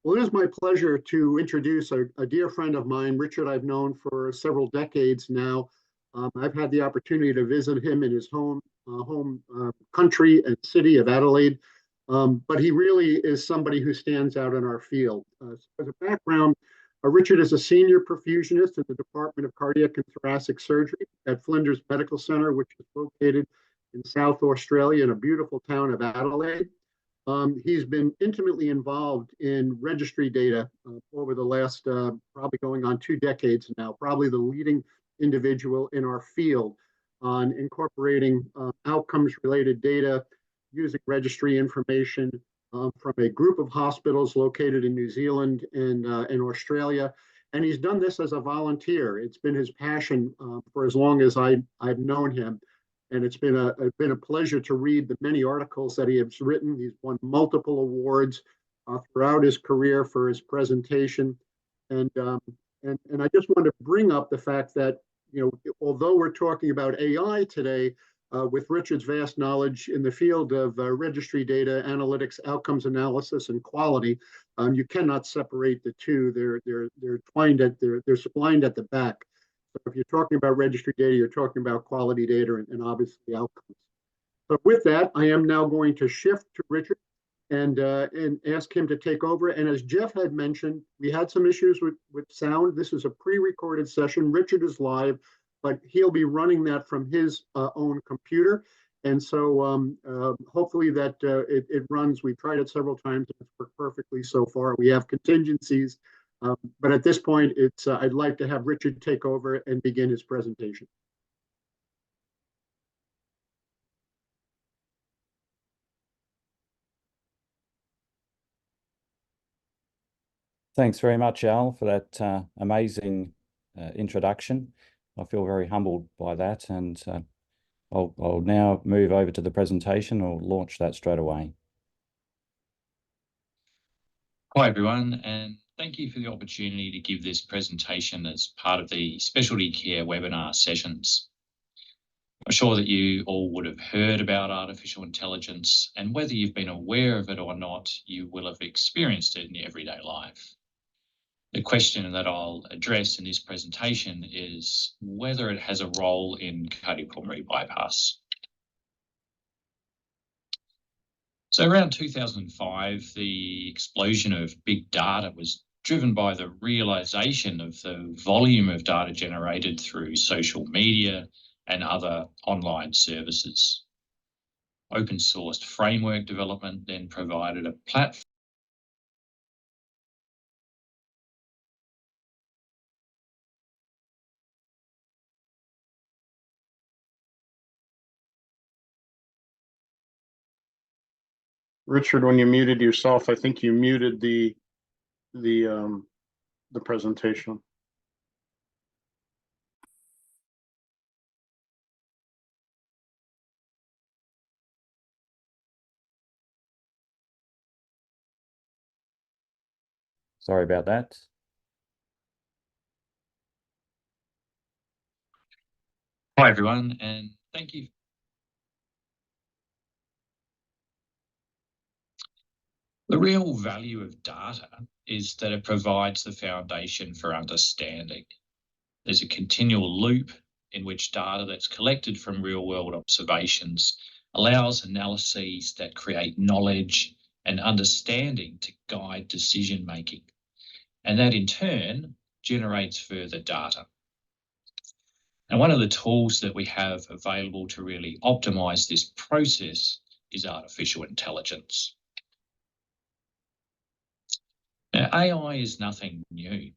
Well, it is my pleasure to introduce a dear friend of mine, Richard, I've known for several decades now. I've had the opportunity to visit him in his home country and city of Adelaide. But he really is somebody who stands out in our field. So as a background, Richard is a senior perfusionist in the Department of Cardiac and Thoracic Surgery at Flinders Medical Centre, which is located in South Australia in a beautiful town of Adelaide. He's been intimately involved in registry data over the last probably going on 2 decades now, probably the leading individual in our field on incorporating outcomes related data using registry information from a group of hospitals located in New Zealand and in Australia. And he's done this as a volunteer. It's been his passion for as long as I've known him. And it's been a pleasure to read the many articles that he has written. He's won multiple awards throughout his career for his presentation. And I just want to bring up the fact that, although we're talking about AI today, with Richard's vast knowledge in the field of registry data, analytics, outcomes analysis, and quality, you cannot separate the two. They're splined at the back. So if you're talking about registry data, you're talking about quality data and obviously outcomes. So with that, I am now going to shift to Richard and ask him to take over. And as Jeff had mentioned, we had some issues with sound. This is a pre-recorded session. Richard is live, but he'll be running that from his own computer. And so hopefully that it runs. We've tried it several times. It's worked perfectly so far. We have contingencies. But at this point, I'd like to have Richard take over and begin his presentation. Thanks very much, Al, for that amazing introduction. I feel very humbled by that, and I'll now move over to the presentation or launch that straight away. Hi, everyone, and thank you for the opportunity to give this presentation as part of the Specialty Care webinar sessions. I'm sure that you all would have heard about artificial intelligence, and whether you've been aware of it or not, you will have experienced it in your everyday life. The question that I'll address in this presentation is whether it has a role in cardiopulmonary bypass. So around 2005, the explosion of big data was driven by the realization of the volume of data generated through social media and other online services. Open sourced framework development then provided a platform Richard, when you muted yourself, I think you muted the presentation. Sorry about that. Hi, everyone, and thank you. The real value of data is that it provides the foundation for understanding. There's a continual loop in which data that's collected from real-world observations allows analyses that create knowledge and understanding to guide decision-making. And that, in turn, generates further data. And one of the tools that we have available to really optimize this process is artificial intelligence. Now, AI is nothing new.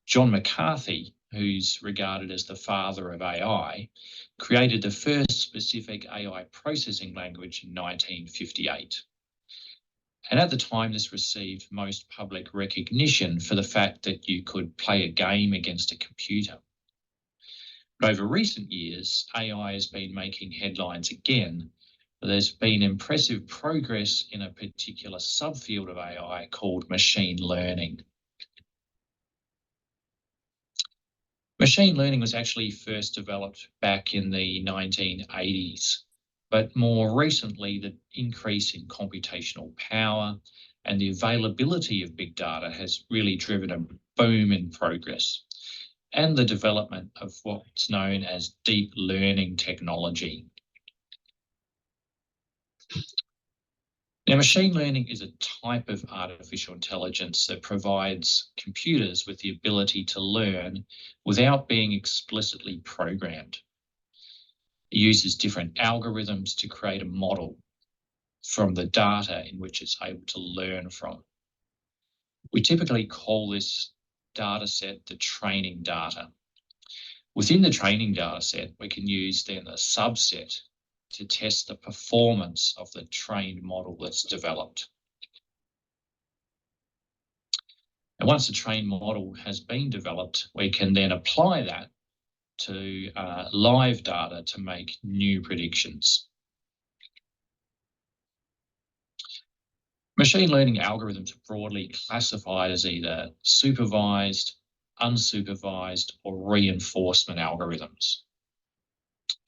John McCarthy, who's regarded as the father of AI, created the first specific AI processing language in 1958. And at the time, this received most public recognition for the fact that you could play a game against a computer. But over recent years, AI has been making headlines again. There's been impressive progress in a particular subfield of AI called machine learning. Machine learning was actually first developed back in the 1980s, but more recently, the increase in computational power and the availability of big data has really driven a boom in progress and the development of what's known as deep learning technology. Now, machine learning is a type of artificial intelligence that provides computers with the ability to learn without being explicitly programmed. It uses different algorithms to create a model from the data in which it's able to learn from. We typically call this data set the training data. Within the training data set, we can use then a subset to test the performance of the trained model that's developed. And once the trained model has been developed, we can then apply that to live data to make new predictions. Machine learning algorithms are broadly classified as either supervised, unsupervised, or reinforcement algorithms.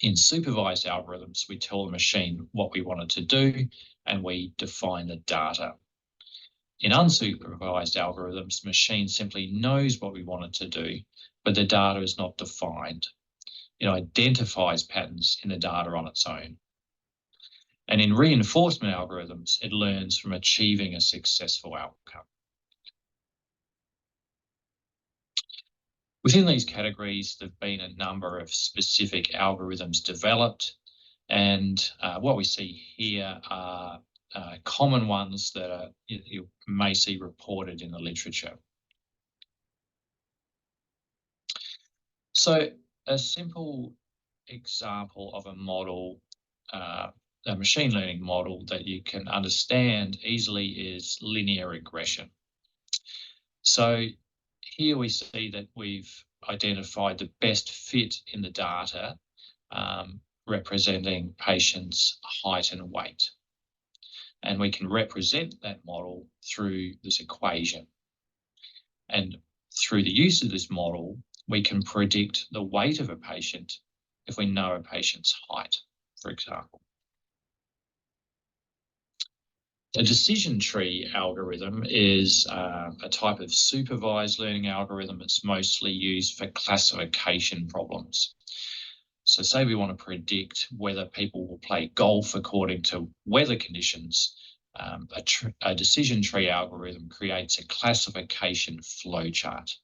In supervised algorithms, we tell the machine what we want it to do, and we define the data. In unsupervised algorithms, the machine simply knows what we want it to do, but the data is not defined. It identifies patterns in the data on its own. And in reinforcement algorithms, it learns from achieving a successful outcome. Within these categories, there have been a number of specific algorithms developed, and what we see here are common ones that you may see reported in the literature. So a simple example of a model, a machine learning model that you can understand easily is linear regression. So here we see that we've identified the best fit in the data representing patients' height and weight. And we can represent that model through this equation. And through the use of this model, we can predict the weight of a patient if we know a patient's height, for example. A decision tree algorithm is a type of supervised learning algorithm that's mostly used for classification problems. So say we want to predict whether people will play golf according to weather conditions, a decision tree algorithm creates a classification flowchart.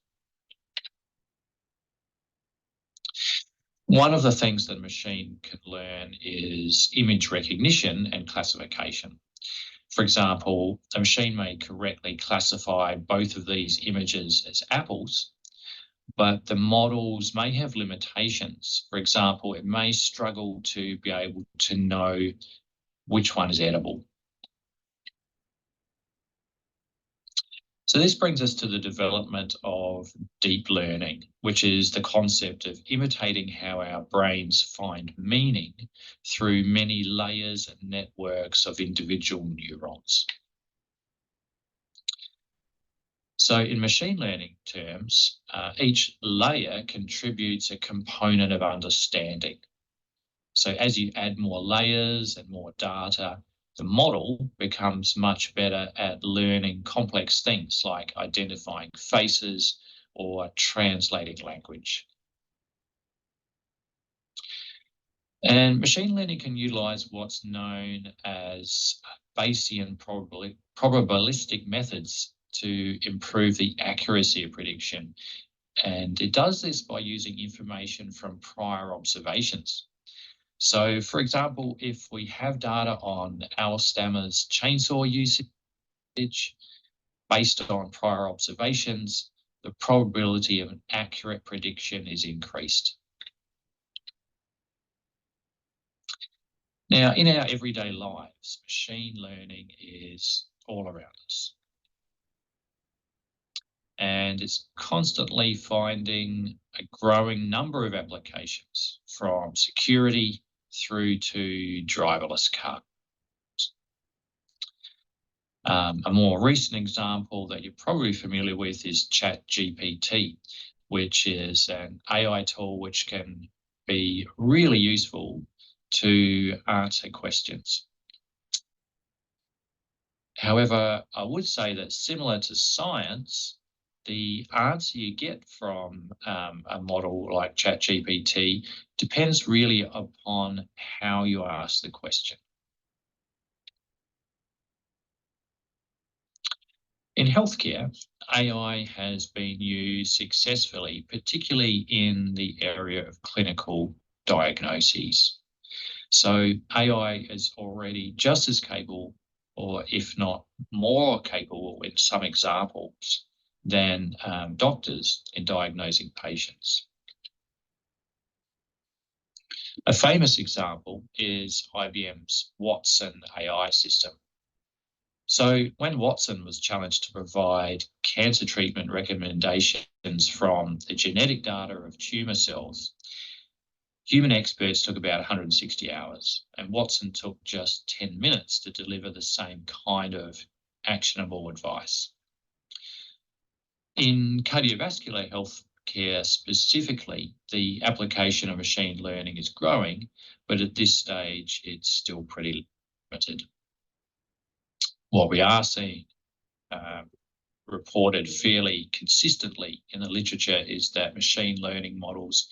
One of the things that a machine can learn is image recognition and classification. For example, a machine may correctly classify both of these images as apples, but the models may have limitations. For example, it may struggle to be able to know which one is edible. So this brings us to the development of deep learning, which is the concept of imitating how our brains find meaning through many layers and networks of individual neurons. So in machine learning terms, each layer contributes a component of understanding. So as you add more layers and more data, the model becomes much better at learning complex things like identifying faces or translating language. And machine learning can utilize what's known as Bayesian probabilistic methods to improve the accuracy of prediction. And it does this by using information from prior observations. So, for example, if we have data on Al Stammer's chainsaw usage based on prior observations, the probability of an accurate prediction is increased. Now, in our everyday lives, machine learning is all around us. And it's constantly finding a growing number of applications, from security through to driverless cars. A more recent example that you're probably familiar with is ChatGPT, which is an AI tool which can be really useful to answer questions. However, I would say that similar to science, the answer you get from a model like ChatGPT depends really upon how you ask the question. In healthcare, AI has been used successfully, particularly in the area of clinical diagnoses. So AI is already just as capable, or if not more capable in some examples, than doctors in diagnosing patients. A famous example is IBM's Watson AI system. So when Watson was challenged to provide cancer treatment recommendations from the genetic data of tumour cells, human experts took about 160 hours, and Watson took just 10 minutes to deliver the same kind of actionable advice. In cardiovascular health care specifically, the application of machine learning is growing, but at this stage, it's still pretty limited. What we are seeing reported fairly consistently in the literature is that machine learning models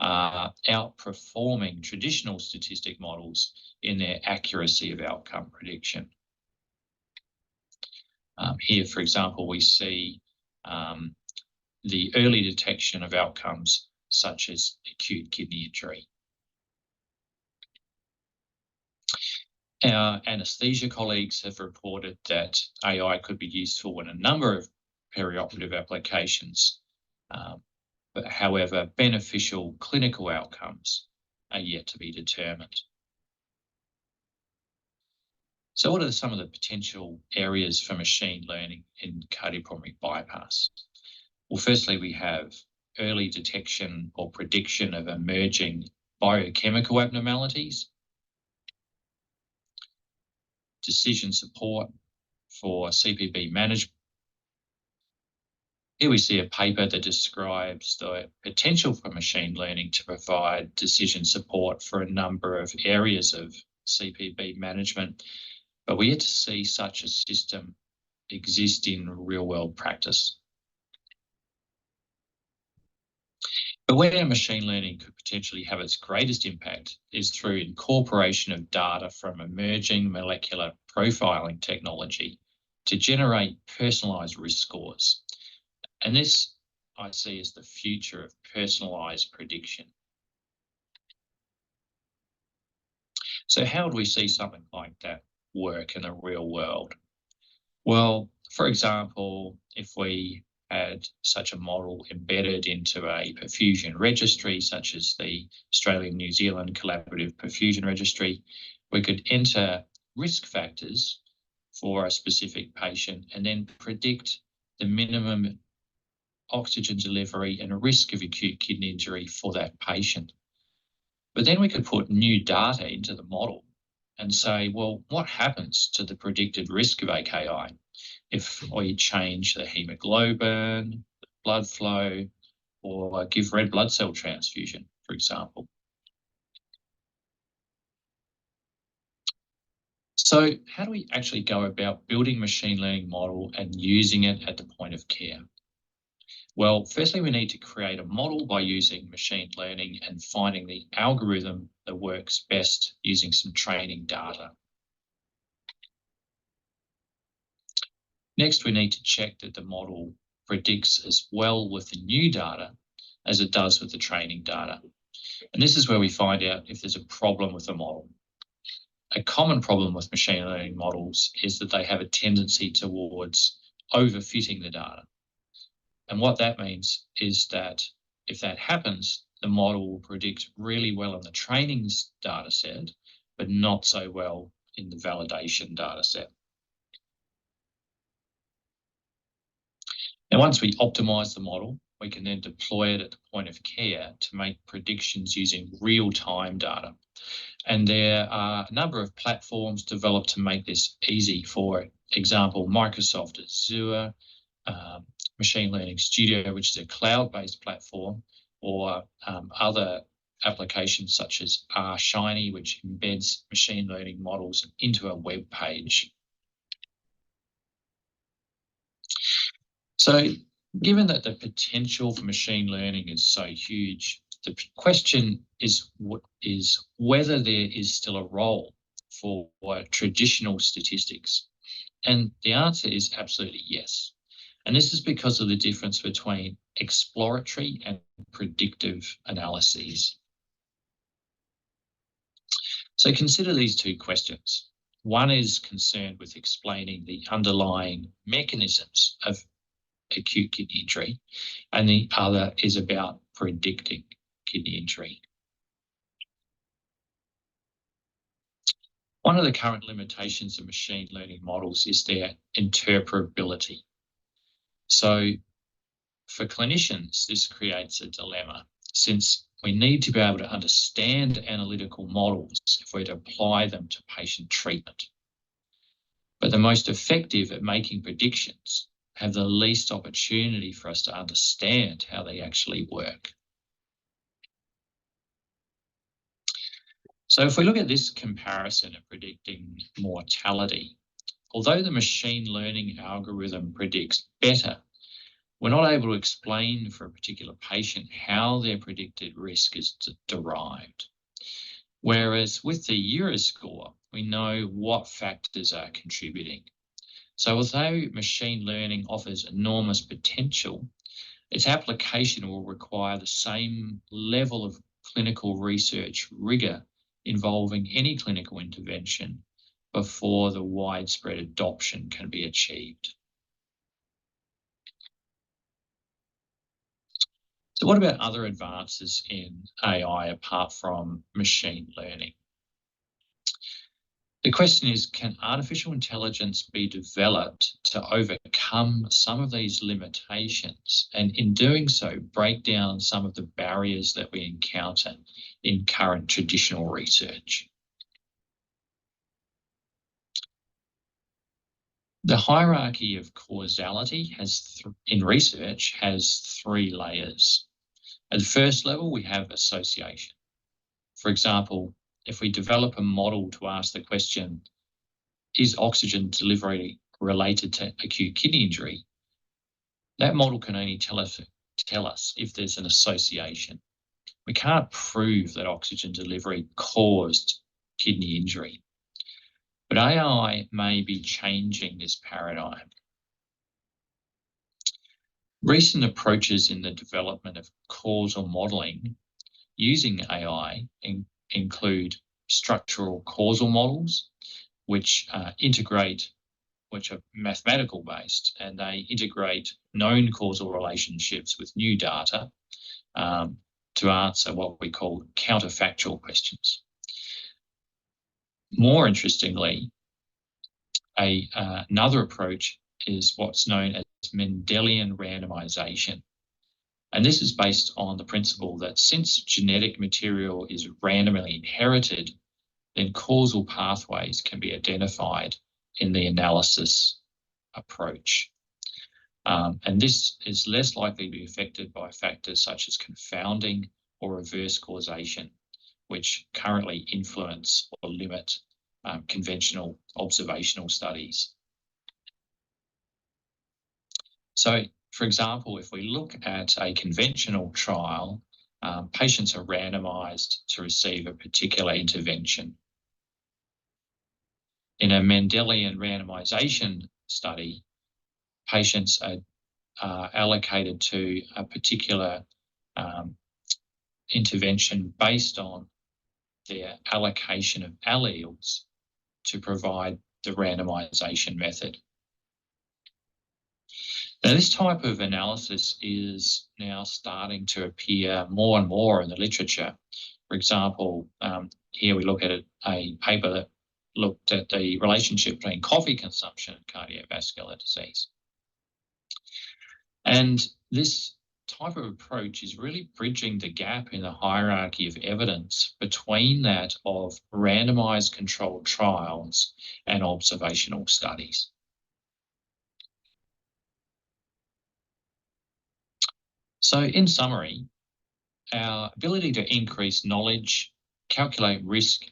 are outperforming traditional statistic models in their accuracy of outcome prediction. Here, for example, we see the early detection of outcomes such as acute kidney injury. Our anesthesia colleagues have reported that AI could be useful in a number of perioperative applications, but however, beneficial clinical outcomes are yet to be determined. So what are some of the potential areas for machine learning in cardiopulmonary bypass? Well, firstly, we have early detection or prediction of emerging biochemical abnormalities, decision support for CPB management. Here we see a paper that describes the potential for machine learning to provide decision support for a number of areas of CPB management, but we're yet to see such a system exist in real-world practice. But where machine learning could potentially have its greatest impact is through incorporation of data from emerging molecular profiling technology to generate personalised risk scores. And this I see as the future of personalised prediction. So how do we see something like that work in the real world? Well, for example, if we had such a model embedded into a perfusion registry, such as the Australian-New Zealand Collaborative Perfusion Registry, we could enter risk factors for a specific patient and then predict the minimum oxygen delivery and a risk of acute kidney injury for that patient. But then we could put new data into the model and say, well, what happens to the predicted risk of AKI if we change the hemoglobin, the blood flow, or give red blood cell transfusion, for example? So how do we actually go about building machine learning model and using it at the point of care? Well, firstly, we need to create a model by using machine learning and finding the algorithm that works best using some training data. Next, we need to check that the model predicts as well with the new data as it does with the training data. And this is where we find out if there's a problem with the model. A common problem with machine learning models is that they have a tendency towards overfitting the data. And what that means is that if that happens, the model will predict really well in the training data set, but not so well in the validation data set. Now, once we optimize the model, we can then deploy it at the point of care to make predictions using real-time data. And there are a number of platforms developed to make this easy. For example, Microsoft Azure, Machine Learning Studio, which is a cloud-based platform, or other applications such as Shiny, which embeds machine learning models into a web page. So given that the potential for machine learning is so huge, the question is whether there is still a role for traditional statistics. And the answer is absolutely yes. And this is because of the difference between exploratory and predictive analyses. So consider these two questions. One is concerned with explaining the underlying mechanisms of acute kidney injury, and the other is about predicting kidney injury. One of the current limitations of machine learning models is their interpretability. So for clinicians, this creates a dilemma, since we need to be able to understand analytical models if we're to apply them to patient treatment. But the most effective at making predictions have the least opportunity for us to understand how they actually work. So if we look at this comparison of predicting mortality, although the machine learning algorithm predicts better, we're not able to explain for a particular patient how their predicted risk is derived. Whereas with the ERA score, we know what factors are contributing. So although machine learning offers enormous potential, its application will require the same level of clinical research rigor involving any clinical intervention before the widespread adoption can be achieved. So what about other advances in AI apart from machine learning? The question is, can artificial intelligence be developed to overcome some of these limitations, and in doing so, break down some of the barriers that we encounter in current traditional research? The hierarchy of causality in research has three layers. At the first level, we have association. For example, if we develop a model to ask the question, is oxygen delivery related to acute kidney injury? That model can only tell us if there's an association. We can't prove that oxygen delivery caused kidney injury. But AI may be changing this paradigm. Recent approaches in the development of causal modelling using AI include structural causal models, which are mathematical based, and they integrate known causal relationships with new data to answer what we call counterfactual questions. More interestingly, another approach is what's known as Mendelian randomization. And this is based on the principle that since genetic material is randomly inherited, then causal pathways can be identified in the analysis approach. And this is less likely to be affected by factors such as confounding or reverse causation, which currently influence or limit conventional observational studies. So, for example, if we look at a conventional trial, patients are randomized to receive a particular intervention. In a Mendelian randomization study, patients are allocated to a particular intervention based on their allocation of alleles to provide the randomization method. Now, this type of analysis is now starting to appear more and more in the literature. For example, here we look at a paper that looked at the relationship between coffee consumption and cardiovascular disease. And this type of approach is really bridging the gap in the hierarchy of evidence between that of randomized controlled trials and observational studies. So in summary, our ability to increase knowledge, calculate risk,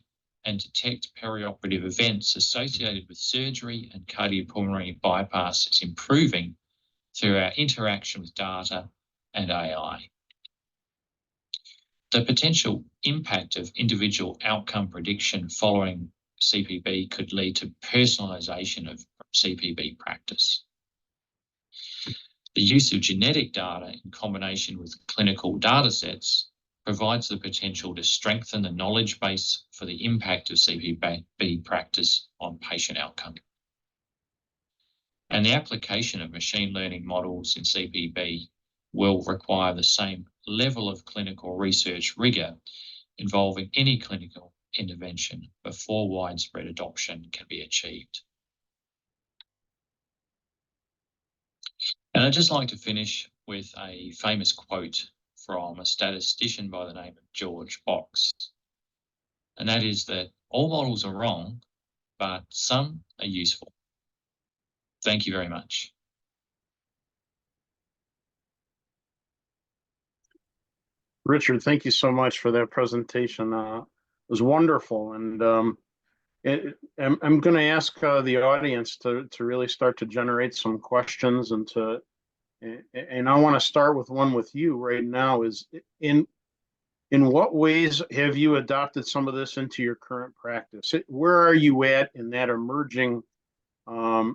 and detect perioperative events associated with surgery and cardiopulmonary bypass is improving through our interaction with data and AI. The potential impact of individual outcome prediction following CPB could lead to personalisation of CPB practice. The use of genetic data in combination with clinical data sets provides the potential to strengthen the knowledge base for the impact of CPB practice on patient outcome. And the application of machine learning models in CPB will require the same level of clinical research rigour involving any clinical intervention before widespread adoption can be achieved. And I'd just like to finish with a famous quote from a statistician by the name of George Box. And that is that all models are wrong, but some are useful. Thank you very much. Richard, thank you so much for that presentation. It was wonderful. And I'm going to ask the audience to really start to generate some questions and I want to start with one with you right now. Is in what ways have you adopted some of this into your current practice? Where are you at in that emerging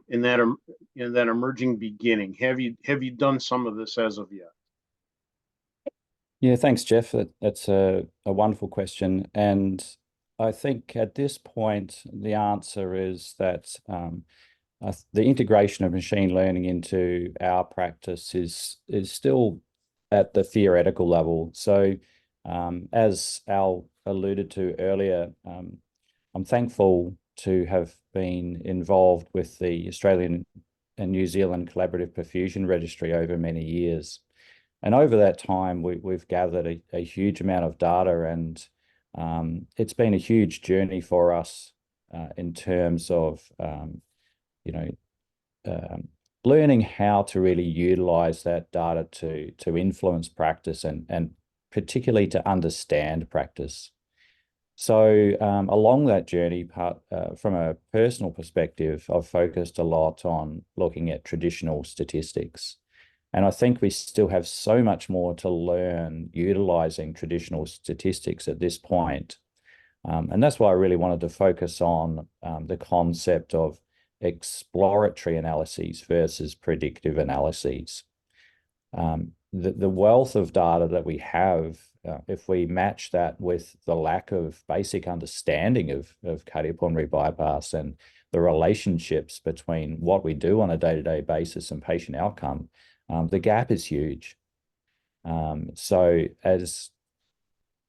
emerging beginning? Have you done some of this as of yet? Yeah, thanks, Jeff. That's a wonderful question. And I think at this point, the answer is that the integration of machine learning into our practice is still at the theoretical level. So as Al alluded to earlier, I'm thankful to have been involved with the Australian and New Zealand Collaborative Perfusion Registry over many years. And over that time, we've gathered a huge amount of data, and it's been a huge journey for us in terms of learning how to really utilize that data to influence practice and particularly to understand practice. So along that journey, from a personal perspective, I've focused a lot on looking at traditional statistics. And I think we still have so much more to learn utilizing traditional statistics at this point. And that's why I really wanted to focus on the concept of exploratory analyses versus predictive analyses. The wealth of data that we have, if we match that with the lack of basic understanding of cardiopulmonary bypass and the relationships between what we do on a day-to-day basis and patient outcome, the gap is huge. So as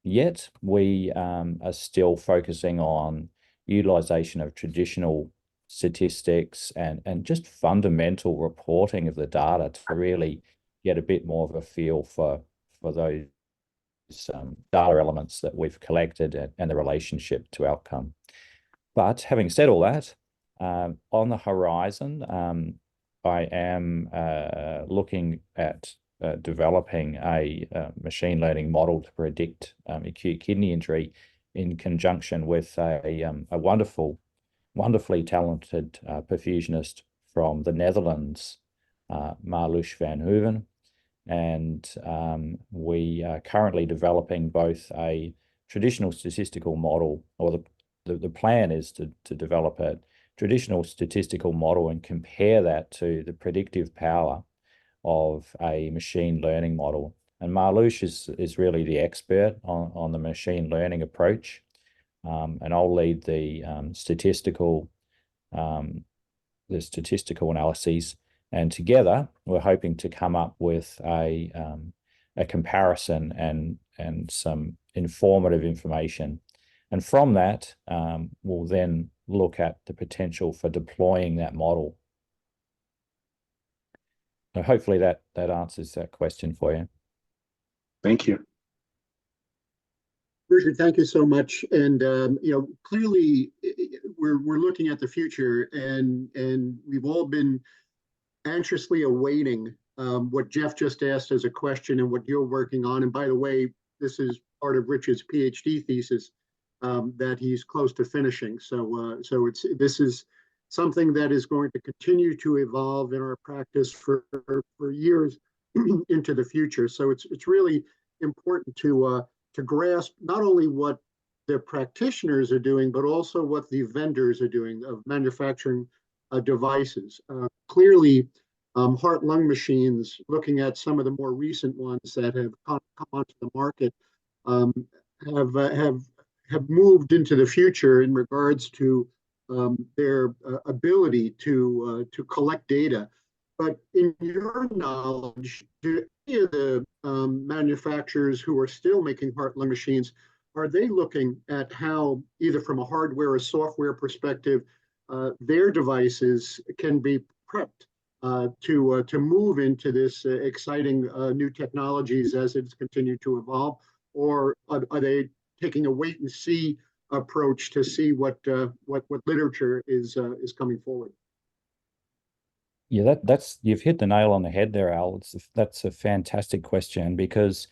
yet, we are still focusing on utilization of traditional statistics and just fundamental reporting of the data to really get a bit more of a feel for those data elements that we've collected and the relationship to outcome. But having said all that, on the horizon, I am looking at developing a machine learning model to predict acute kidney injury in conjunction with a wonderfully talented perfusionist from the Netherlands, Marloes van Hoeven. And we are currently developing both a traditional statistical model, or the plan is to develop a traditional statistical model and compare that to the predictive power of a machine learning model. And Marloes is really the expert on the machine learning approach. And I'll lead the statistical analyses. And together, we're hoping to come up with a comparison and some informative information. And from that, we'll then look at the potential for deploying that model. So hopefully that answers that question for you. Thank you. Richard, thank you so much. And clearly we're looking at the future, and we've all been anxiously awaiting what Jeff just asked as a question and what you're working on. And by the way, this is part of Richard's PhD thesis that he's close to finishing. So this is something that is going to continue to evolve in our practice for years into the future. So it's really important to grasp not only what the practitioners are doing, but also what the vendors are doing of manufacturing devices. Clearly, heart-lung machines, looking at some of the more recent ones that have come onto the market, um, have moved into the future in regards to their ability to collect data. But in your knowledge, do any of the manufacturers who are still making heart-lung machines, are they looking at how, either from a hardware or software perspective, their devices can be prepped to move into this exciting new technologies as it's continued to evolve, or are they taking a wait and see approach to see what literature is coming forward? Yeah, that's you've hit the nail on the head there, Al. That's a fantastic question, because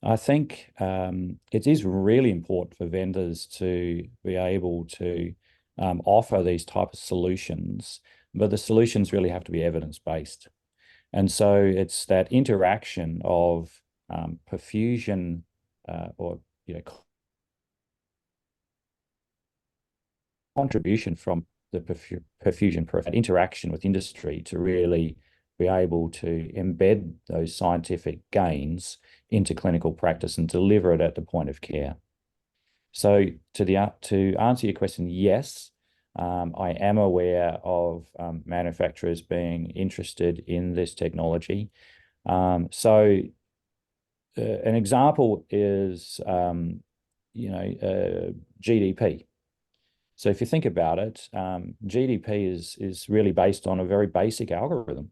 I think it is really important for vendors to be able to offer these type of solutions, but the solutions really have to be evidence-based. And so it's that interaction of perfusion or contribution from the perfusion interaction with industry to really be able to embed those scientific gains into clinical practice and deliver it at the point of care. So to answer your question, yes, I am aware of manufacturers being interested in this technology. So an example is GDP. So if you think about it, GDP is really based on a very basic algorithm.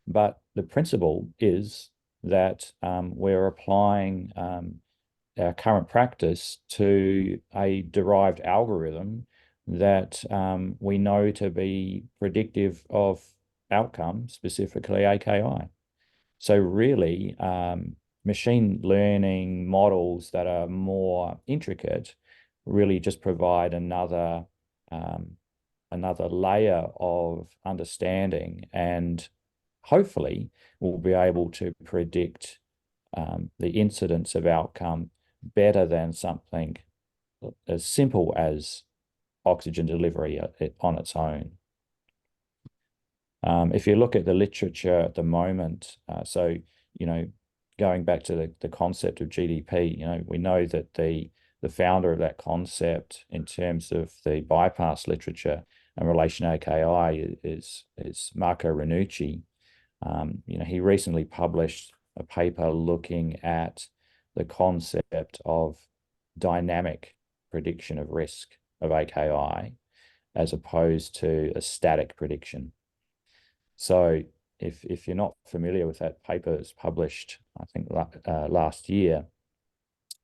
But the principle is that we're applying our current practice to a derived algorithm that we know to be predictive of outcome, specifically AKI. So really, machine learning models that are more intricate really just provide another layer of understanding, and hopefully we'll be able to predict the incidence of outcome better than something as simple as oxygen delivery on its own. If you look at the literature at the moment, so going back to the concept of GDP, we know that the founder of that concept in terms of the bypass literature in relation to AKI is Marco Ranucci. He recently published a paper looking at the concept of dynamic prediction of risk of AKI as opposed to a static prediction. So if you're not familiar with that paper, it's published, I think, last year.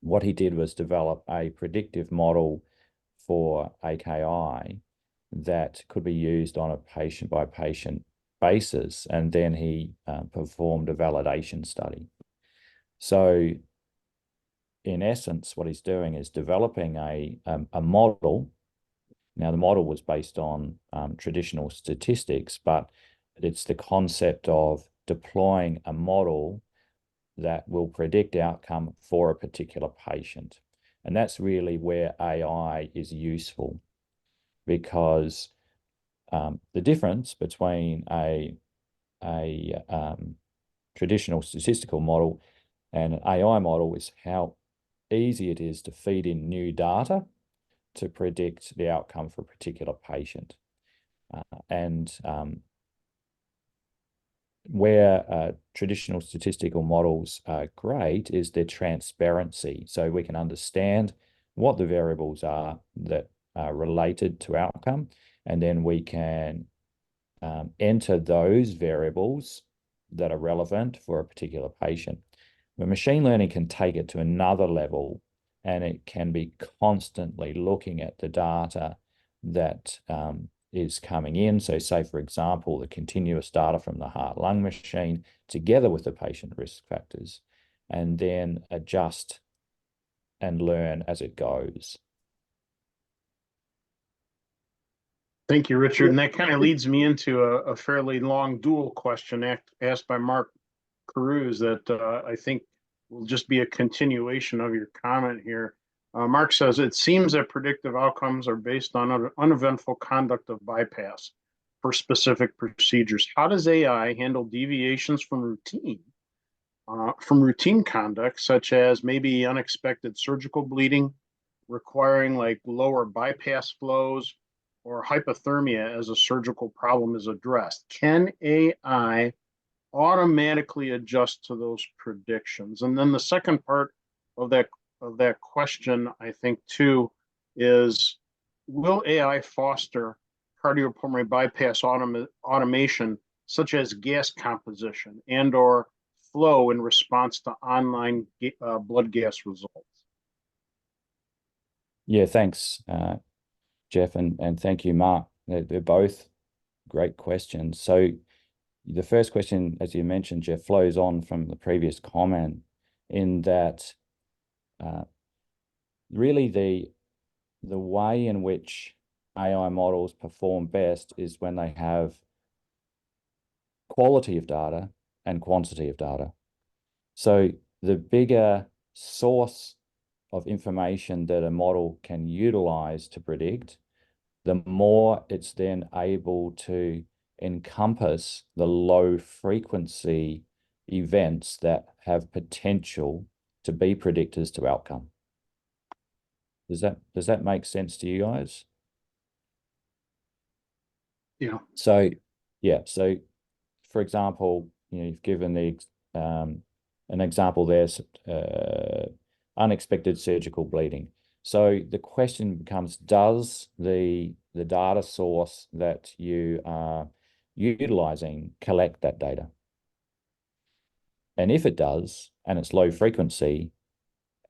What he did was develop a predictive model for AKI that could be used on a patient-by-patient basis, and then he performed a validation study. So in essence, what he's doing is developing a model. Now, the model was based on traditional statistics, but it's the concept of deploying a model that will predict outcome for a particular patient. And that's really where AI is useful, because the difference between a traditional statistical model and an AI model is how easy it is to feed in new data to predict the outcome for a particular patient. Where traditional statistical models are great is their transparency. So we can understand what the variables are that are related to outcome, and then we can enter those variables that are relevant for a particular patient. But machine learning can take it to another level, and it can be constantly looking at the data that is coming in. So say, for example, the continuous data from the heart-lung machine together with the patient risk factors, and then adjust and learn as it goes. Thank you, Richard. And that kind of leads me into a fairly long dual question asked by Mark Carews that I think will just be a continuation of your comment here. Mark says, it seems that predictive outcomes are based on uneventful conduct of bypass for specific procedures. How does AI handle deviations from routine conduct, such as maybe unexpected surgical bleeding, requiring like lower bypass flows, or hypothermia as a surgical problem is addressed? Can AI automatically adjust to those predictions? And then the second part of that question, I think too, is will AI foster cardiopulmonary bypass automation, such as gas composition and or flow in response to online blood gas results? Yeah, thanks, Jeff, and thank you, Mark. They're both great questions. So the first question, as you mentioned, Jeff, flows on from the previous comment in that really the way in which AI models perform best is when they have quality of data and quantity of data. So the bigger source of information that a model can utilize to predict, the more it's then able to encompass the low frequency events that have potential to be predictors to outcome. Does that make sense to you guys? Yeah. So for example, you've given an example there's unexpected surgical bleeding. So the question becomes, does the data source that you are utilizing collect that data? And if it does, and it's low frequency,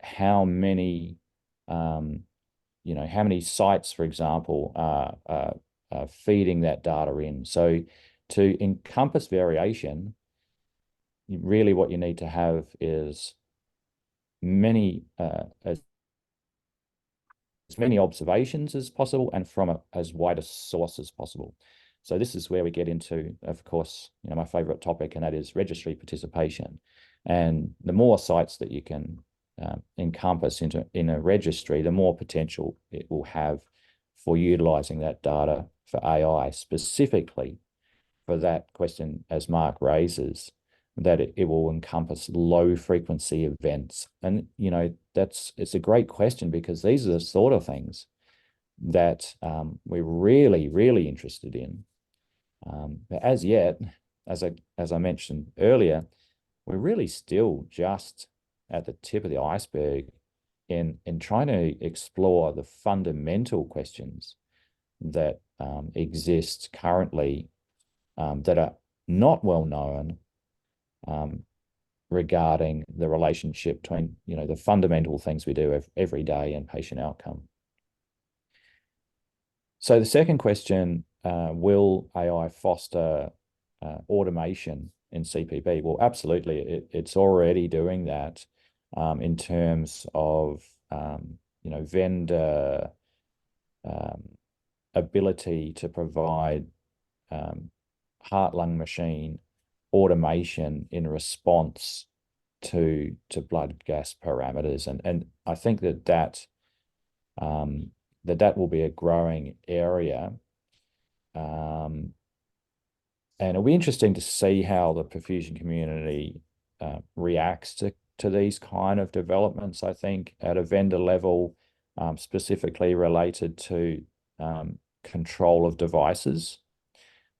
how many sites, for example, are feeding that data in? So to encompass variation, really what you need to have is as many observations as possible and from as wide a source as possible. So this is where we get into, of course, my favorite topic, and that is registry participation. And the more sites that you can encompass in a registry, the more potential it will have for utilizing that data for AI, specifically for that question, as Mark raises, that it will encompass low frequency events. And it's a great question, because these are the sort of things that we're really, really interested in. But as yet, as I mentioned earlier, we're really still just at the tip of the iceberg in trying to explore the fundamental questions that exist currently that are not well known regarding the relationship between the fundamental things we do every day and patient outcome. So the second question, will AI foster automation in CPB? Well, absolutely. It's already doing that in terms of vendor ability to provide heart-lung machine automation in response to blood gas parameters, and I think that will be a growing area, and it'll be interesting to see how the perfusion community reacts to these kind of developments. I think at a vendor level, specifically related to control of devices,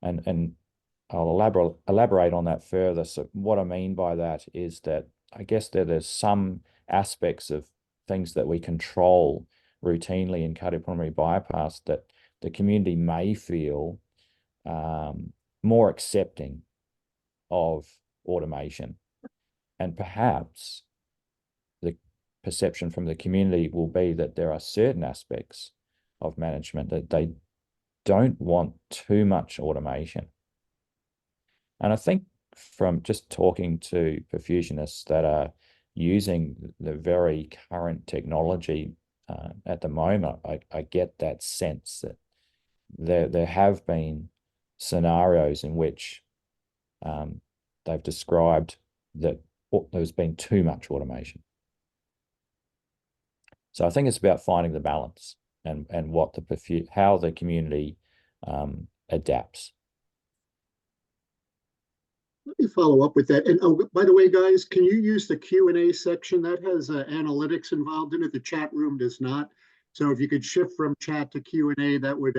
and I'll elaborate on that further. So what I mean by that is that I guess there's some aspects of things that we control routinely in cardiopulmonary bypass that the community may feel more accepting of automation. And perhaps the perception from the community will be that there are certain aspects of management that they don't want too much automation. And I think from just talking to perfusionists that are using the very current technology at the moment, I get that sense there have been scenarios in which they've described that there's been too much automation. So I think it's about finding the balance and what how the community adapts. Let me follow up with that. And oh, by the way, guys, can you use the Q&A section? That has analytics involved in it. The chat room does not. So if you could shift from chat to Q&A, that would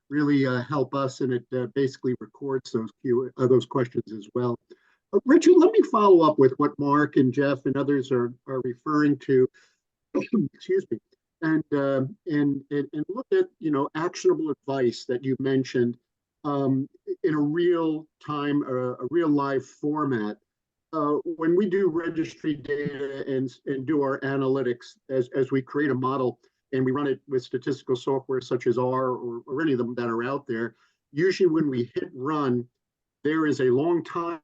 really help us, and it basically records those questions as well. Richard, let me follow up with what Mark and Jeff and others are referring to. Excuse me, and look at actionable advice that you mentioned in a real time, a real life format. When we do registry data and do our analytics as we create a model and we run it with statistical software such as R or any of them that are out there, usually when we hit run, there is a long time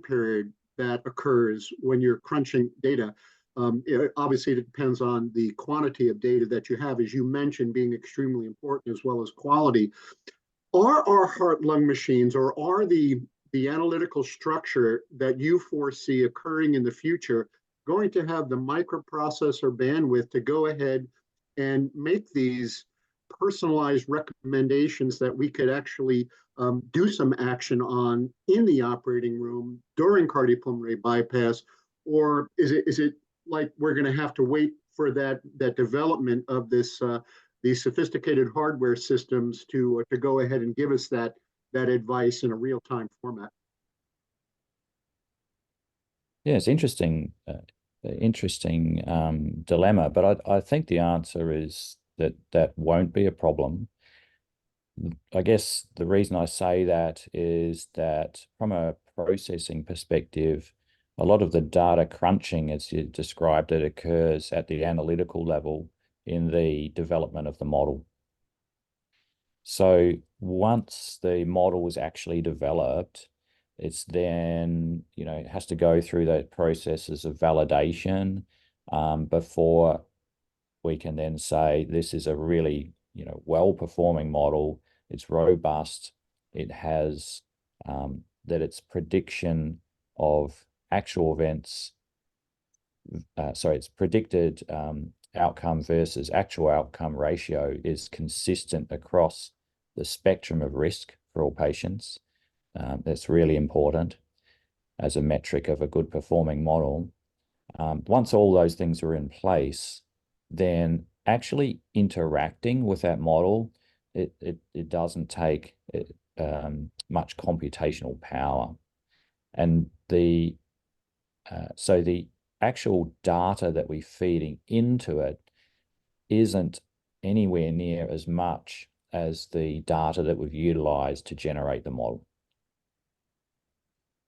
period that occurs when you're crunching data. Obviously, it depends on the quantity of data that you have, as you mentioned, being extremely important, as well as quality. Are our heart-lung machines, or are the analytical structure that you foresee occurring in the future going to have the microprocessor bandwidth to go ahead and make these personalized recommendations that we could actually do some action on in the operating room during cardiopulmonary bypass? Or is it like we're going to have to wait for that development of these sophisticated hardware systems to go ahead and give us that advice in a real-time format? Yeah, it's interesting dilemma, but I think the answer is that won't be a problem. I guess the reason I say that is that from a processing perspective, a lot of the data crunching, as you described it, occurs at the analytical level in the development of the model. So once the model is actually developed, it's then, it has to go through the processes of validation before we can then say this is a really, well-performing model. It's robust. It has that its prediction of actual events, its predicted outcome versus actual outcome ratio is consistent across the spectrum of risk for all patients. That's really important as a metric of a good performing model. Once all those things are in place, then actually interacting with that model, it doesn't take much computational power. And so the actual data that we're feeding into it isn't anywhere near as much as the data that we've utilized to generate the model.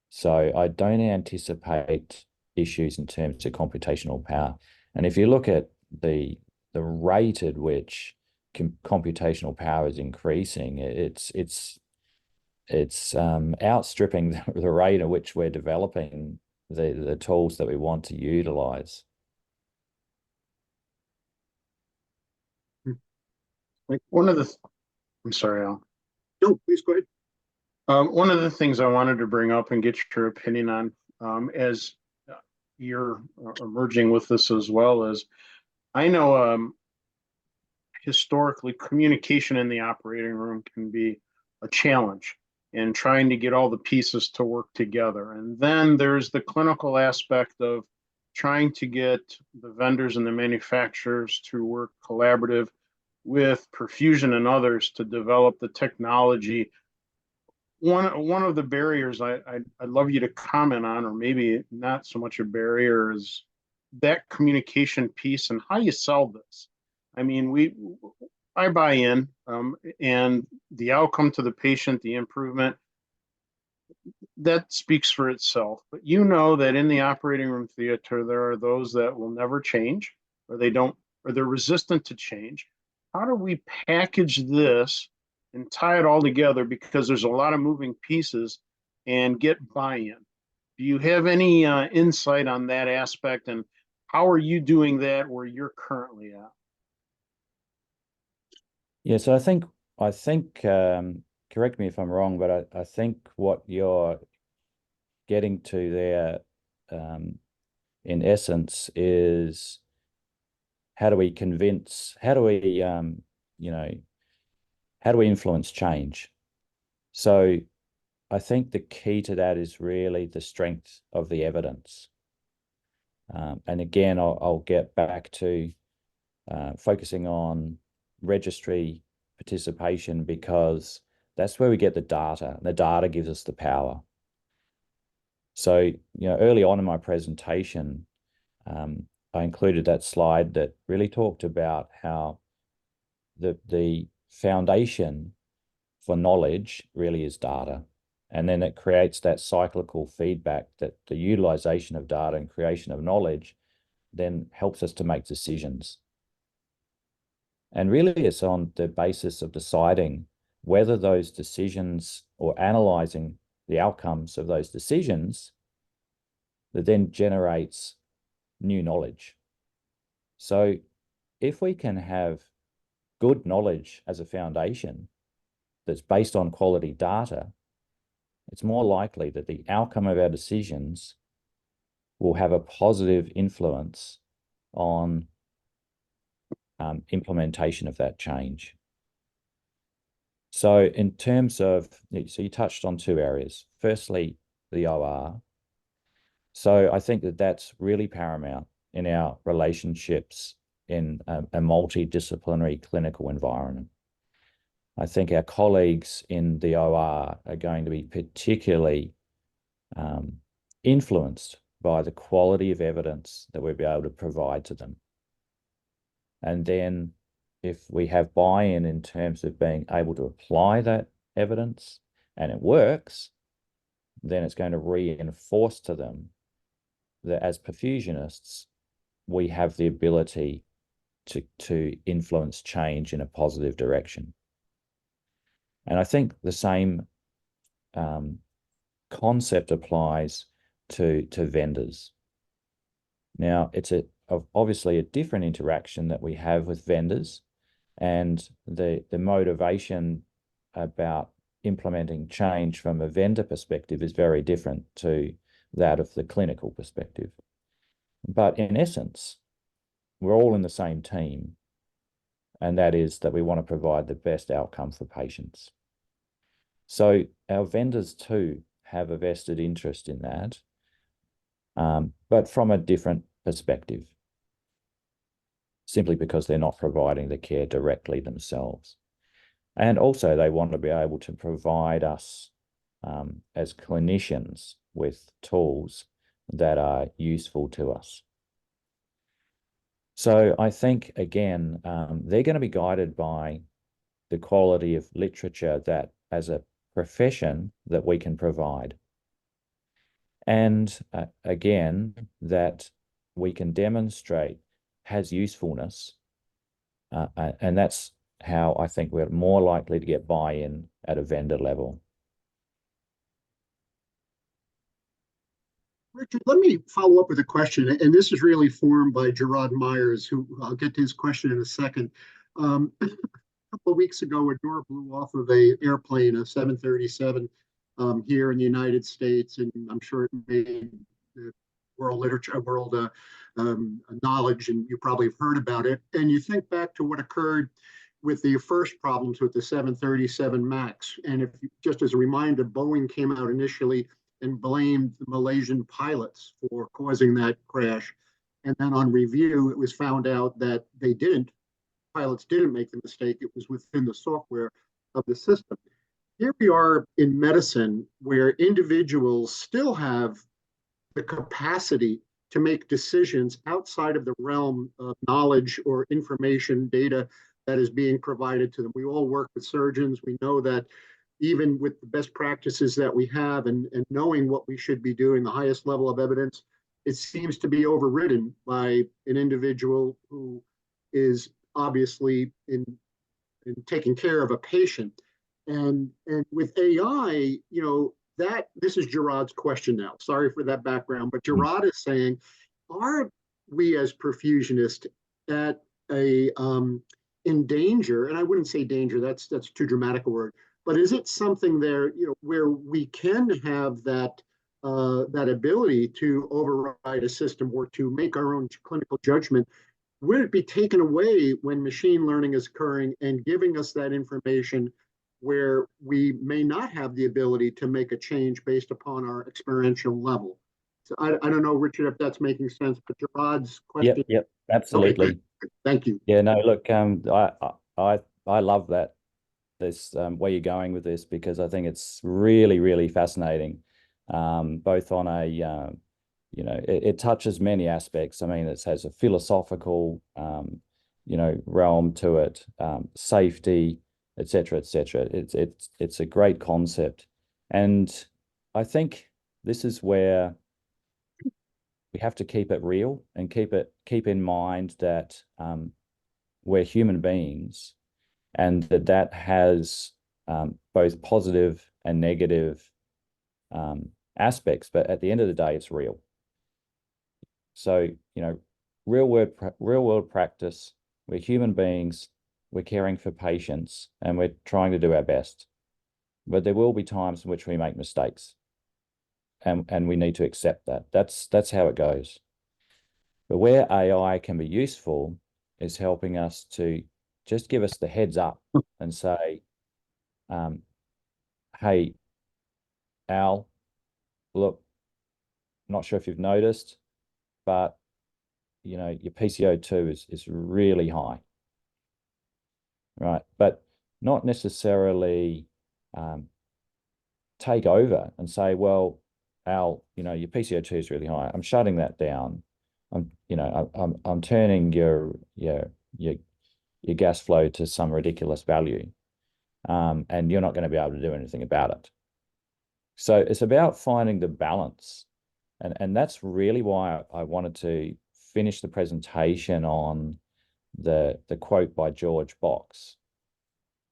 So I don't anticipate issues in terms of computational power. And if you look at the rate at which computational power is increasing, it's outstripping the rate at which we're developing the tools that we want to utilize. I'm sorry, Al. No, please go ahead. One of the things I wanted to bring up and get your opinion on, as you're emerging with this as well, is I know historically communication in the operating room can be a challenge in trying to get all the pieces to work together. And then there's the clinical aspect of trying to get the vendors and the manufacturers to work collaborative with Perfusion and others to develop the technology. One of the barriers I'd love you to comment on, or maybe not so much a barrier, is that communication piece and how you sell this. I mean, I buy in, and the outcome to the patient, the improvement, that speaks for itself. But that in the operating room theater, there are those that will never change, or they're resistant to change. How do we package this and tie it all together, because there's a lot of moving pieces, and get buy-in? Do you have any insight on that aspect, and how are you doing that where you're currently at? Yeah, so I think I think, correct me if I'm wrong, but I think what you're getting to there, in essence, is how do we influence change? So I think the key to that is really the strength of the evidence. And again, I'll get back to focusing on registry participation, because that's where we get the data. The data gives us the power. So, early on in my presentation, I included that slide that really talked about how the foundation for knowledge really is data. And then it creates that cyclical feedback that the utilization of data and creation of knowledge then helps us to make decisions. And really it's on the basis of deciding whether those decisions, or analyzing the outcomes of those decisions, that then generates new knowledge. So if we can have good knowledge as a foundation that's based on quality data, it's more likely that the outcome of our decisions will have a positive influence on implementation of that change. So in terms of, so you touched on two areas. Firstly, the OR. So I think that that's really paramount in our relationships in a multidisciplinary clinical environment. I think our colleagues in the OR are going to be particularly influenced by the quality of evidence that we'll be able to provide to them. And then if we have buy-in in terms of being able to apply that evidence and it works, then it's going to reinforce to them that as perfusionists, we have the ability to influence change in a positive direction. And I think the same concept applies to vendors. Now, it's obviously a different interaction that we have with vendors, and the motivation about implementing change from a vendor perspective is very different to that of the clinical perspective. But in essence, we're all in the same team, and that is that we want to provide the best outcome for patients. So our vendors too have a vested interest in that, but from a different perspective, simply because they're not providing the care directly themselves. And also they want to be able to provide us as clinicians with tools that are useful to us. So I think, again, they're going to be guided by the quality of literature that as a profession that we can provide. And again, that we can demonstrate has usefulness. And that's how I think we're more likely to get buy-in at a vendor level. Richard, let me follow up with a question, and this is really formed by Gerard Myers, who I'll get to his question in a second. A couple of weeks ago, a door blew off of an airplane, a 737, here in the United States, and I'm sure it made world literature, world knowledge, and you probably have heard about it. And you think back to what occurred with the first problems with the 737 MAX, and if just as a reminder, Boeing came out initially and blamed the Malaysian pilots for causing that crash. And then on review, it was found out that pilots didn't make the mistake. It was within the software of the system. Here we are in medicine where individuals still have the capacity to make decisions outside of the realm of knowledge or information data that is being provided to them. We all work with surgeons. We know that even with the best practices that we have and knowing what we should be doing, the highest level of evidence, it seems to be overridden by an individual who is obviously in taking care of a patient. And with AI, that this is Gerard's question now. Sorry for that background, but Gerard is saying, are we as perfusionists at a in danger? And I wouldn't say danger, that's too dramatic a word, but is it something there, where we can have that ability to override a system or to make our own clinical judgment? Would it be taken away when machine learning is occurring and giving us that information where we may not have the ability to make a change based upon our experiential level? So I don't know, Richard, if that's making sense, but Gerard's question. Yep, absolutely. Okay, thank you. Yeah, no, look, I love that this where you're going with this, because I think it's really, really fascinating. Both on a it touches many aspects. I mean, it has a philosophical realm to it, safety, etc., etc. It's a great concept, and I think this is where we have to keep it real and keep in mind that we're human beings, and that has both positive and negative aspects. But at the end of the day, it's real. So real world practice. We're human beings. We're caring for patients, and we're trying to do our best. But there will be times in which we make mistakes. And we need to accept that. That's how it goes. But where AI can be useful is helping us to just give us the heads up and say, hey, Al, look, not sure if you've noticed, but your PCO2 is really high, right? But not necessarily take over and say, well, Al, your PCO2 is really high. I'm shutting that down. I'm turning your gas flow to some ridiculous value, and you're not going to be able to do anything about it. So it's about finding the balance, and that's really why I wanted to finish the presentation on the quote by George Box,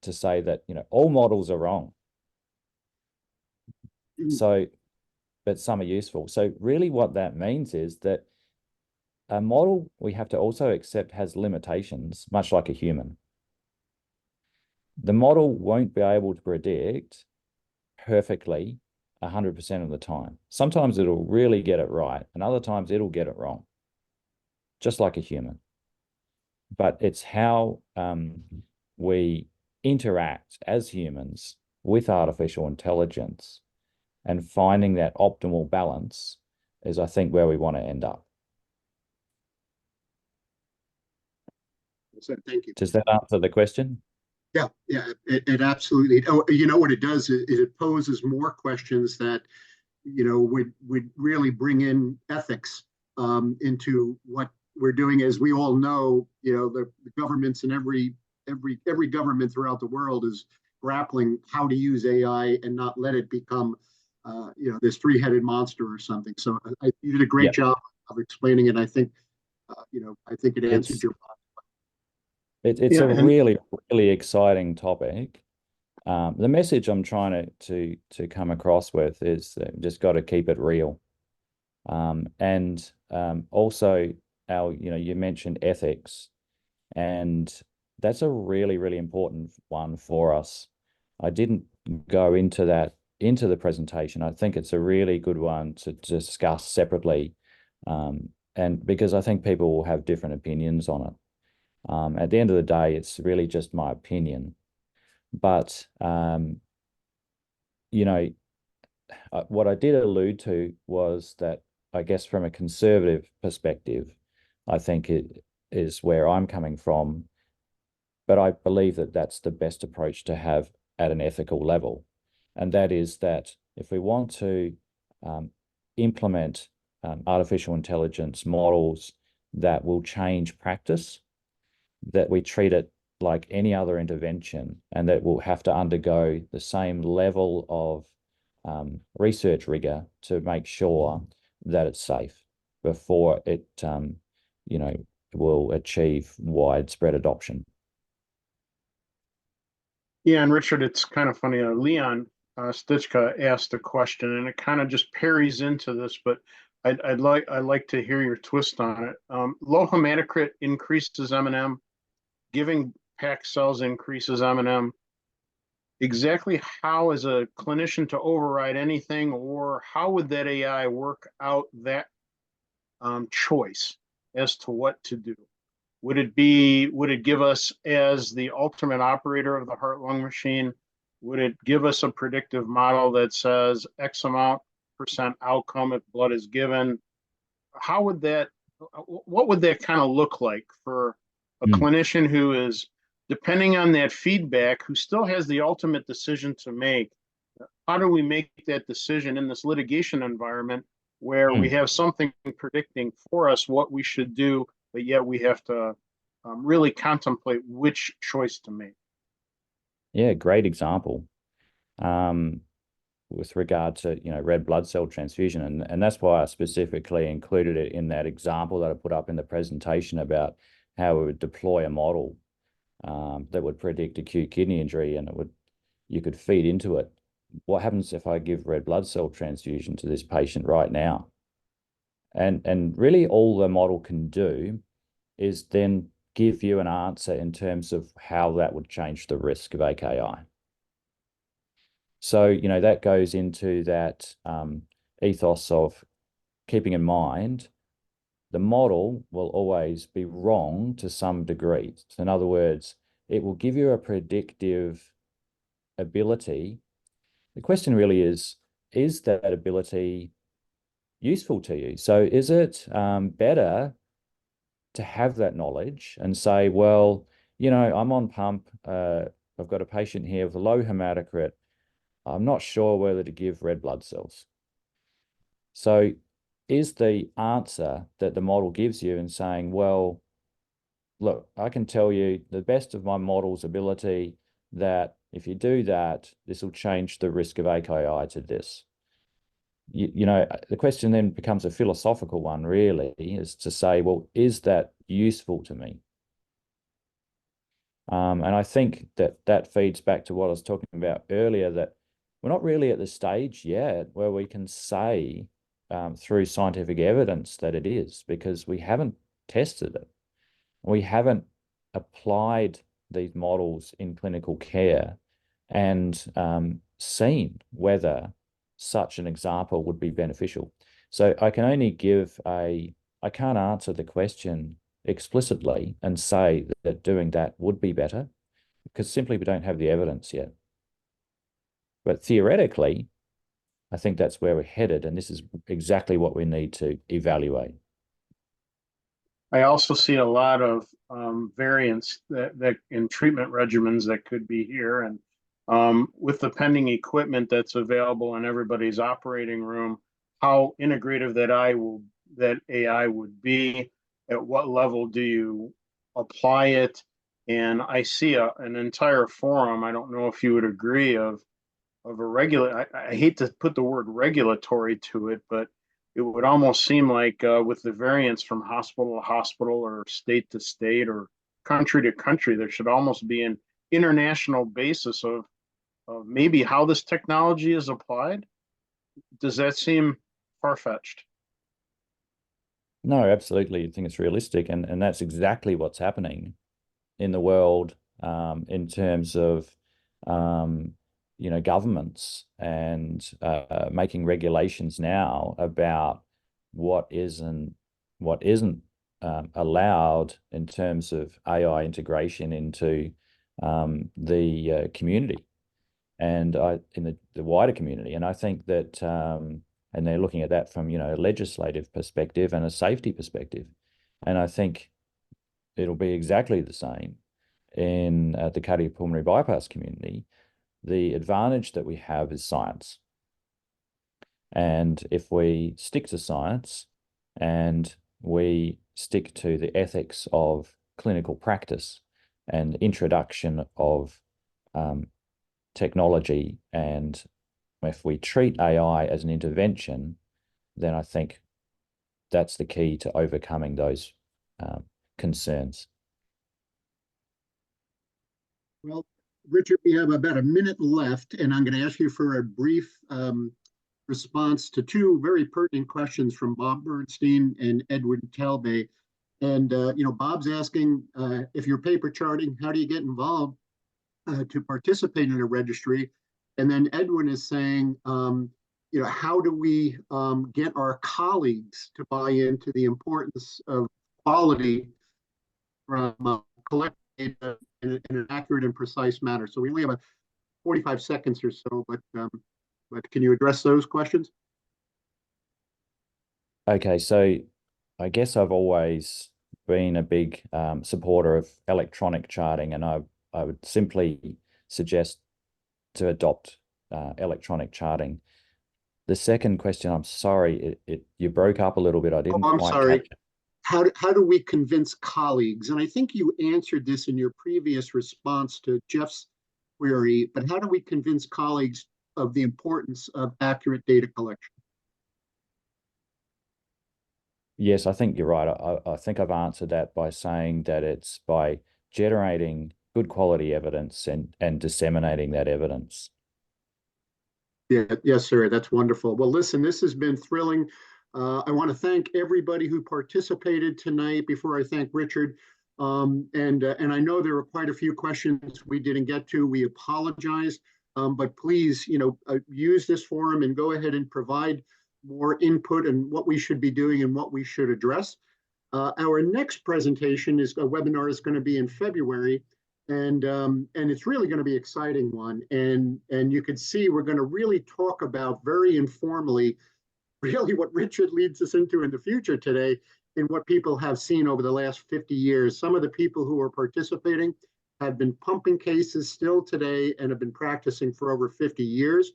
to say that all models are wrong. So, but some are useful. So really what that means is that a model, we have to also accept, has limitations, much like a human. The model won't be able to predict perfectly 100% of the time. Sometimes it'll really get it right, and other times it'll get it wrong, just like a human. But it's how we interact as humans with artificial intelligence, and finding that optimal balance is, I think, where we want to end up. So, thank you. Does that answer the question? Yeah, it absolutely. Oh, what it does is it poses more questions that would really bring in ethics into what we're doing. As we all know, the governments and every government throughout the world is grappling how to use AI and not let it become this three-headed monster or something. So you did a great job of explaining it. I think I think it answered your question. It's a really, really exciting topic. The message I'm trying to come across with is that we've just got to keep it real. And also, Al, you mentioned ethics, and that's a really, really important one for us. I didn't go into the presentation. I think it's a really good one to discuss separately, and because I think people will have different opinions on it. At the end of the day, it's really just my opinion. But, what I did allude to was that, I guess from a conservative perspective, I think it is where I'm coming from. But I believe that that's the best approach to have at an ethical level. And that is that if we want to implement artificial intelligence models that will change practice, that we treat it like any other intervention, and that will have to undergo the same level of research rigor to make sure that it's safe before it, will achieve widespread adoption. Yeah, and Richard, it's kind of funny. Leon Stichka asked a question, and it kind of just parries into this, but I'd like to hear your twist on it. Low hematocrit increases M&M, giving packed cells increases M&M. Exactly how, as a clinician, to override anything, or how would that AI work out that choice as to what to do? Would it give us, as the ultimate operator of the heart-lung machine, would it give us a predictive model that says X amount % outcome if blood is given? How would that, what would that kind of look like for a clinician who is, depending on that feedback, who still has the ultimate decision to make? How do we make that decision in this litigation environment where we have something predicting for us what we should do, but yet we have to really contemplate which choice to make? Yeah, great example. With regard to, red blood cell transfusion. And that's why I specifically included it in that example that I put up in the presentation about how we would deploy a model that would predict acute kidney injury, and you could feed into it. What happens if I give red blood cell transfusion to this patient right now? And really all the model can do is then give you an answer in terms of how that would change the risk of AKI. So, that goes into that ethos of keeping in mind the model will always be wrong to some degree. So in other words, it will give you a predictive ability. The question really is that ability useful to you? So is it better to have that knowledge and say, well, I'm on pump, I've got a patient here with a low hematocrit, I'm not sure whether to give red blood cells. So is the answer that the model gives you in saying, well, look, I can tell you the best of my model's ability that if you do that, this will change the risk of AKI to this. The question then becomes a philosophical one, really, is to say, well, is that useful to me? And I think that feeds back to what I was talking about earlier, that we're not really at the stage yet where we can say through scientific evidence that it is, because we haven't tested it. We haven't applied these models in clinical care and seen whether such an example would be beneficial. So I can only I can't answer the question explicitly and say that doing that would be better, because simply we don't have the evidence yet. But theoretically, I think that's where we're headed, and this is exactly what we need to evaluate. I also see a lot of variants that in treatment regimens that could be here, and with the pending equipment that's available in everybody's operating room, how integrative that AI would be, at what level do you apply it? And I see an entire forum, I don't know if you would agree, of a I hate to put the word regulatory to it, but it would almost seem like with the variants from hospital to hospital or state to state or country to country, there should almost be an international basis of maybe how this technology is applied. Does that seem far-fetched? No, absolutely. I think it's realistic, and that's exactly what's happening in the world in terms of governments and making regulations now about what isn't allowed in terms of AI integration into the community and in the wider community. And I think that and they're looking at that from a legislative perspective and a safety perspective. And I think it'll be exactly the same in the cardiopulmonary bypass community. The advantage that we have is science. And if we stick to science and we stick to the ethics of clinical practice and introduction of technology, and if we treat AI as an intervention, then I think that's the key to overcoming those concerns. Well, Richard, we have about a minute left, and I'm going to ask you for a brief response to two very pertinent questions from Bob Bernstein and Edward Talbay. And, Bob's asking if you're paper charting, how do you get involved to participate in a registry? And then Edwin is saying, how do we get our colleagues to buy into the importance of quality from collecting data in an accurate and precise manner? So we only have 45 seconds or so, but can you address those questions? Okay, so I guess I've always been a big supporter of electronic charting, and I would simply suggest to adopt electronic charting. The second question, I'm sorry, you broke up a little bit. I didn't quite sorry. catch it. How do we convince colleagues? And I think you answered this in your previous response to Jeff's query, but how do we convince colleagues of the importance of accurate data collection? Yes, I think you're right. I think I've answered that by saying that it's by generating good quality evidence and disseminating that evidence. Yeah, yes, sir. That's wonderful. Well, listen, this has been thrilling. I want to thank everybody who participated tonight. Before I thank Richard, and I know there were quite a few questions we didn't get to. We apologize, but please, use this forum and go ahead and provide more input on what we should be doing and what we should address. Our next presentation is a webinar is going to be in February. And it's really going to be an exciting one. And you can see we're going to really talk about very informally, really what Richard leads us into in the future today, in what people have seen over the last 50 years. Some of the people who are participating have been pumping cases still today and have been practicing for over 50 years.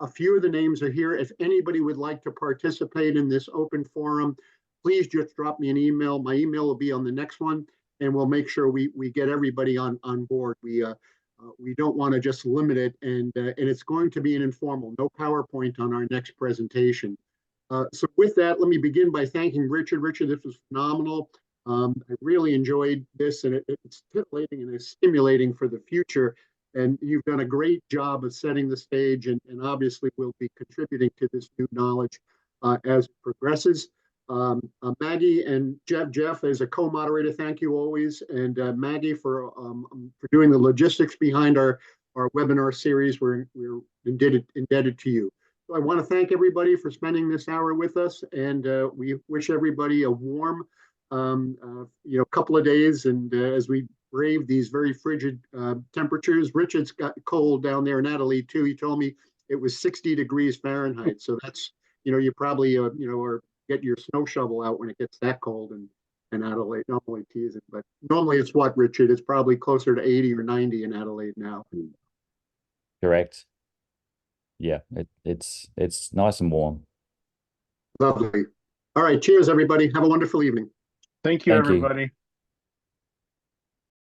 A few of the names are here. If anybody would like to participate in this open forum, please just drop me an email. My email will be on the next one, and we'll make sure we get everybody on board. We don't want to just limit it, and it's going to be an informal, no PowerPoint on our next presentation. So with that, let me begin by thanking Richard. Richard, this was phenomenal. I really enjoyed this, and it's titillating and it's stimulating for the future. And you've done a great job of setting the stage, and obviously will be contributing to this new knowledge as it progresses. Maggie and Jeff as a co-moderator, thank you always, and Maggie for doing the logistics behind our webinar series. We're indebted to you. So I want to thank everybody for spending this hour with us, and we wish everybody a warm couple of days, and as we brave these very frigid temperatures. Richard's got cold down there in Adelaide too. He told me it was 60 degrees Fahrenheit, so that's you probably are get your snow shovel out when it gets that cold in Adelaide. Not only teasing, but normally it's what, Richard? It's probably closer to 80 or 90 in Adelaide now. Correct. Yeah, it's nice and warm. Lovely. All right, cheers, everybody. Have a wonderful evening. Thank you, Thank you. everybody.